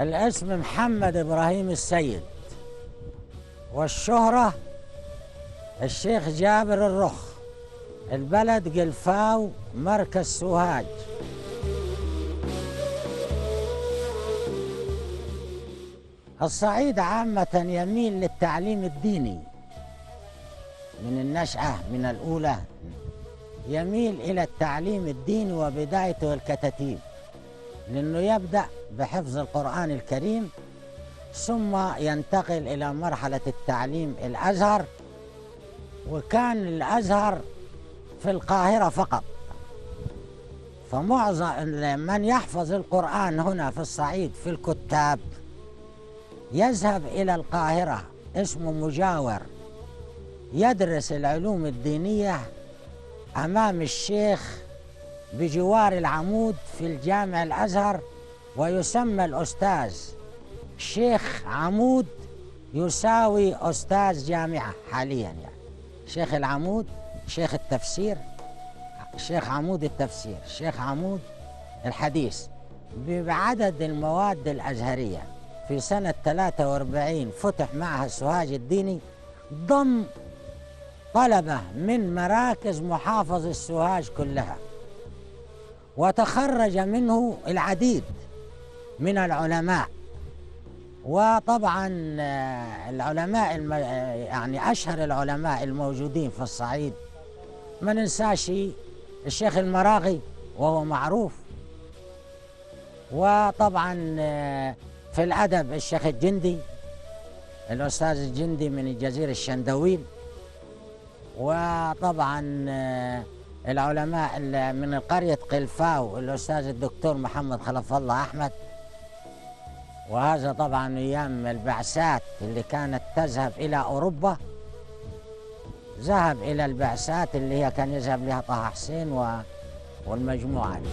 الاسم محمد إبراهيم السيد، والشهرة الشيخ جابر الرخ، البلد قلفاو، مركز سوهاج. الصعيد عامة يميل للتعليم الديني من النشأة، من الأولى يميل إلى التعليم الديني وبدايته الكتاتيب، لأنه يبدأ بحفظ القرآن الكريم ثم ينتقل إلى مرحلة التعليم الأزهر. وكان الأزهر في القاهرة فقط، فمعظم من يحفظ القرآن هنا في الصعيد في الكتاب يذهب إلى القاهرة، اسمه مجاور، يدرس العلوم الدينية أمام الشيخ بجوار العمود في الجامع الأزهر، ويسمى الأستاذ. شيخ عمود يساوي أستاذ جامعة حاليا، يعني شيخ العمود، شيخ التفسير، شيخ عمود التفسير، شيخ عمود الحديث. بعدد المواد الأزهرية في سنة 43 فتح معهد سوهاج الديني، ضم طلبة من مراكز محافظ السوهاج كلها، وتخرج منه العديد من العلماء. وطبعا العلماء يعني أشهر العلماء الموجودين في الصعيد ما ننساش الشيخ المراغي وهو معروف، وطبعا في الأدب الشيخ الجندي، الأستاذ الجندي من الجزيرة الشندويل، وطبعا العلماء من قرية قلفاو الأستاذ الدكتور محمد خلف الله أحمد. وهذا طبعا أيام البعثات اللي كانت تذهب إلى أوروبا، ذهب إلى البعثات اللي هي كان يذهب لها طه حسين والمجموعة دي.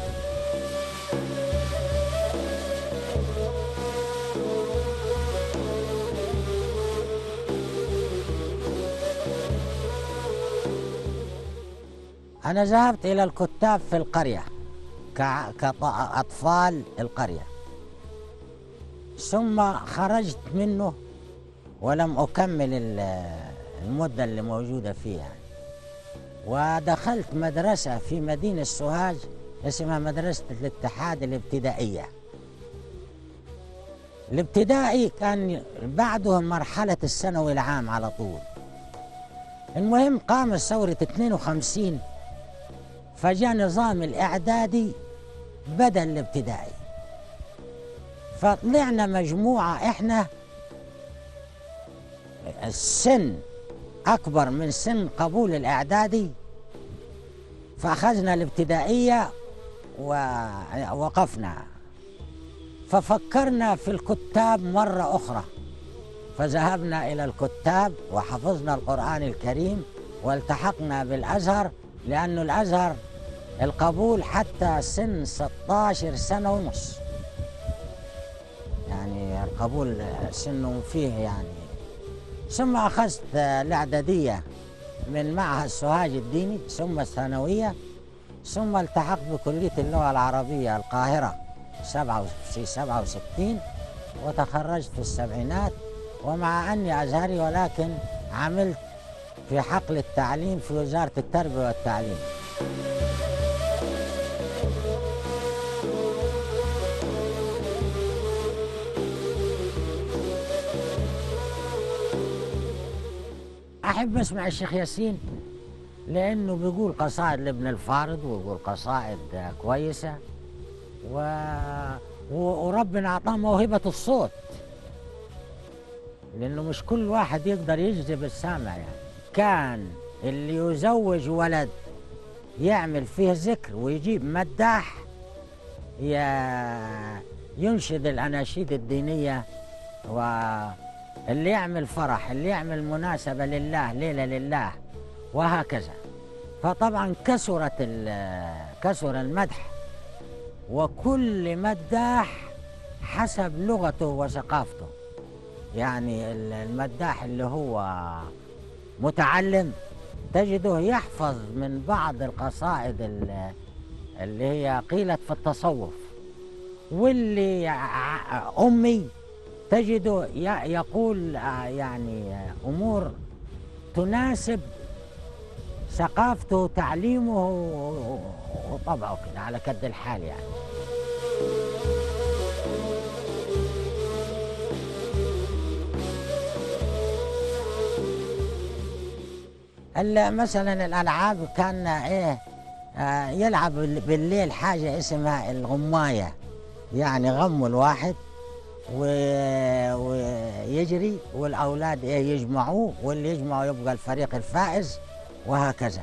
أنا ذهبت إلى الكتاب في القرية كأطفال القرية، ثم خرجت منه ولم أكمل المدة اللي موجودة فيها، ودخلت مدرسة في مدينة سوهاج اسمها مدرسة الاتحاد الابتدائية. الابتدائي كان بعده مرحلة الثانوي العام على طول. المهم قامت ثورة 52، فجاء نظام الإعدادي بدل الابتدائي، فطلعنا مجموعة إحنا السن أكبر من سن قبول الإعدادي، فأخذنا الابتدائية ووقفنا، ففكرنا في الكتاب مرة أخرى، فذهبنا إلى الكتاب وحفظنا القرآن الكريم والتحقنا بالأزهر، لأن الأزهر القبول حتى سن 16 سنة ونص، يعني القبول سنه فيه يعني. ثم أخذت الإعدادية من معهد سوهاج الديني، ثم الثانوية، ثم التحقت بكلية اللغة العربية القاهرة في 67، وتخرجت في السبعينات. ومع أني أزهري ولكن عملت في حقل التعليم في وزارة التربية والتعليم. أحب أسمع الشيخ ياسين لأنه بيقول قصائد لابن الفارض، ويقول قصائد كويسة، وربنا أعطاه موهبة الصوت، لأنه مش كل واحد يقدر يجذب السامع. يعني كان اللي يزوج ولد يعمل فيه ذكر ويجيب مداح ينشد الأناشيد الدينية، واللي يعمل فرح، اللي يعمل مناسبة لله، ليلة لله، وهكذا. فطبعا كسر المدح، وكل مداح حسب لغته وثقافته. يعني المداح اللي هو متعلم تجده يحفظ من بعض القصائد اللي هي قيلت في التصوف، واللي أمي تجده يقول يعني أمور تناسب ثقافته وتعليمه وطبعه كده على كد الحال يعني. مثلا الألعاب كان يلعب بالليل حاجة اسمها الغماية، يعني غم الواحد ويجري والأولاد يجمعوه، واللي يجمعوا يبقى الفريق الفائز، وهكذا.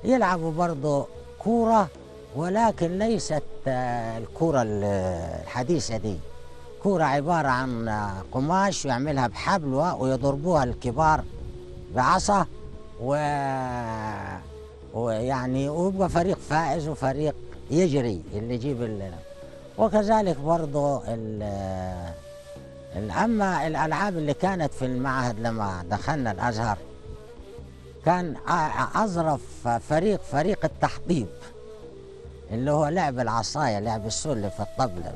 يلعبوا برضه كورة، ولكن ليست الكورة الحديثة دي، كورة عبارة عن قماش ويعملها بحبل ويضربوها الكبار بعصا، ويعني ويبقى فريق فائز وفريق يجري اللي يجيب وكذلك برضه أما الألعاب اللي كانت في المعهد لما دخلنا الأزهر، كان أظرف فريق التحطيب، اللي هو لعب العصاية، لعب السلة في الطبلة.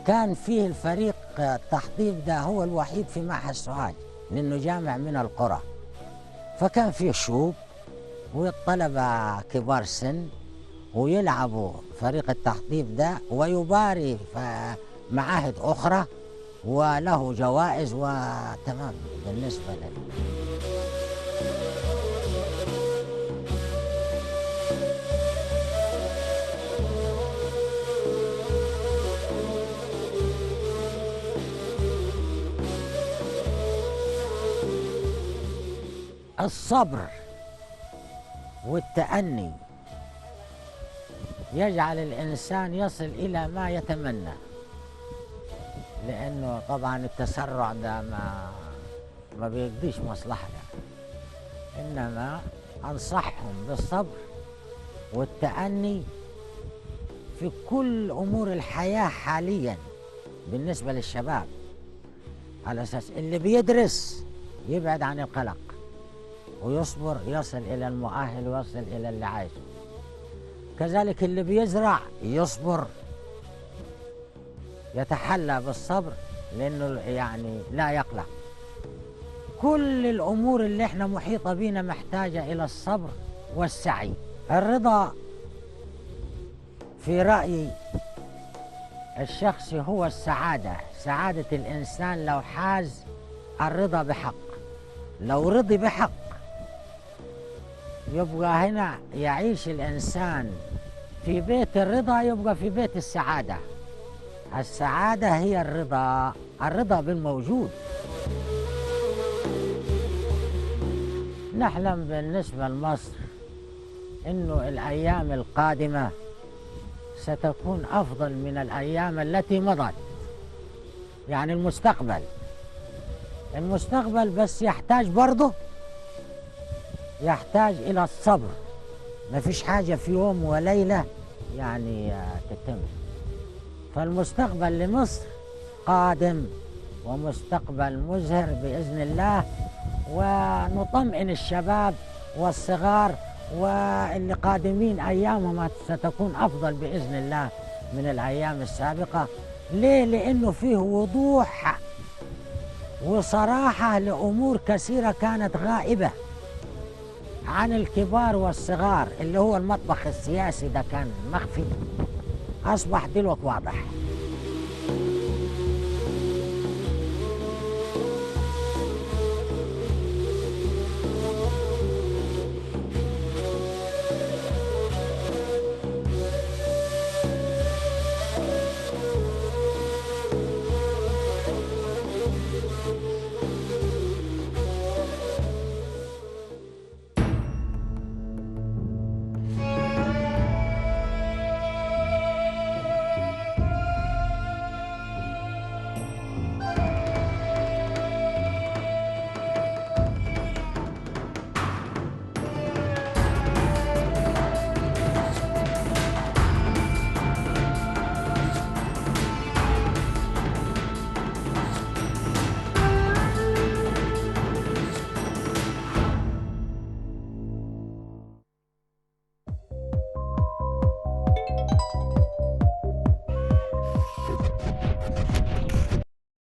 كان فيه الفريق التحطيب ده هو الوحيد في معهد سوهاج، لأنه جامع من القرى، فكان فيه شوب والطلبة كبار سن ويلعبوا فريق التحطيب ده، ويباري في معاهد أخرى وله جوائز وتمام بالنسبة لل الصبر والتأني يجعل الإنسان يصل إلى ما يتمنى، لأنه طبعا التسرع ده ما بيقضيش مصلحة يعني. إنما أنصحهم بالصبر والتأني في كل أمور الحياة حاليا بالنسبة للشباب، على أساس اللي بيدرس يبعد عن القلق ويصبر، يصل إلى المؤهل ويصل إلى اللي عايزه. كذلك اللي بيزرع يصبر، يتحلى بالصبر، لأنه يعني لا يقلق. كل الأمور اللي احنا محيطة بينا محتاجة إلى الصبر والسعي. الرضا في رأيي الشخصي هو السعادة، سعادة الإنسان لو حاز الرضا بحق. لو رضي بحق يبقى هنا يعيش الإنسان في بيت الرضا، يبقى في بيت السعادة. السعادة هي الرضا بالموجود. نحلم بالنسبة لمصر إنه الأيام القادمة ستكون أفضل من الأيام التي مضت، يعني المستقبل بس يحتاج برضه يحتاج إلى الصبر. ما فيش حاجة في يوم وليلة يعني تتم. فالمستقبل لمصر قادم ومستقبل مزهر بإذن الله، ونطمئن الشباب والصغار واللي قادمين أيامهم ستكون أفضل بإذن الله من الأيام السابقة. ليه؟ لأنه فيه وضوح وصراحة لأمور كثيرة كانت غائبة عن الكبار والصغار، اللي هو المطبخ السياسي ده كان مخفي، أصبح دلوقتي واضح.